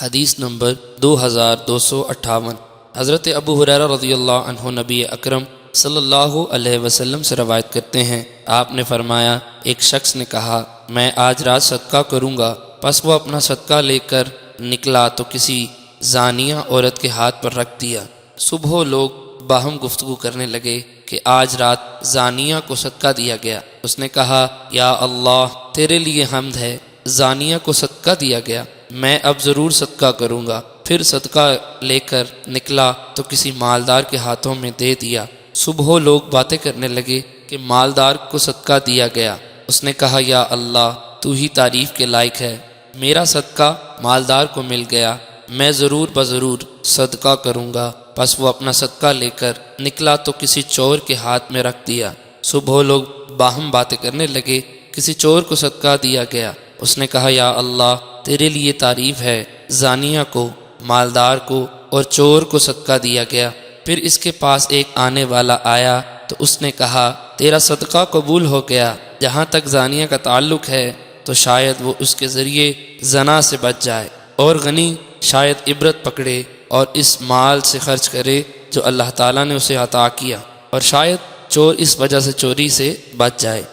حدیث نمبر 2258۔ حضرت ابو ہریرہ رضی اللہ عنہ نبی اکرم صلی اللہ علیہ وسلم سے روایت کرتے ہیں، آپ نے فرمایا، ایک شخص نے کہا میں آج رات صدقہ کروں گا، پس وہ اپنا صدقہ لے کر نکلا تو کسی زانیہ عورت کے ہاتھ پر رکھ دیا۔ صبح لوگ باہم گفتگو کرنے لگے کہ آج رات زانیہ کو صدقہ دیا گیا۔ اس نے کہا، یا اللہ تیرے لیے حمد ہے، زانیہ کو صدقہ دیا گیا، میں اب ضرور صدقہ کروں گا۔ پھر صدقہ لے کر نکلا تو کسی مالدار کے ہاتھوں میں دے دیا۔ صبح لوگ باتیں کرنے لگے کہ مالدار کو صدقہ دیا گیا۔ اس نے کہا، یا اللہ تو ہی تعریف کے لائق ہے، میرا صدقہ مالدار کو مل گیا، میں ضرور بضرور صدقہ کروں گا۔ پس وہ اپنا صدقہ لے کر نکلا تو کسی چور کے ہاتھ میں رکھ دیا۔ صبح لوگ باہم باتیں کرنے لگے، کسی چور کو صدقہ دیا گیا۔ اس نے کہا، یا اللہ تیرے لیے تعریف ہے، زانیہ کو، مالدار کو اور چور کو صدقہ دیا گیا۔ پھر اس کے پاس ایک آنے والا آیا تو اس نے کہا، تیرا صدقہ قبول ہو گیا۔ جہاں تک زانیہ کا تعلق ہے تو شاید وہ اس کے ذریعے زنا سے بچ جائے، اور غنی شاید عبرت پکڑے اور اس مال سے خرچ کرے جو اللہ تعالیٰ نے اسے عطا کیا، اور شاید چور اس وجہ سے چوری سے بچ جائے۔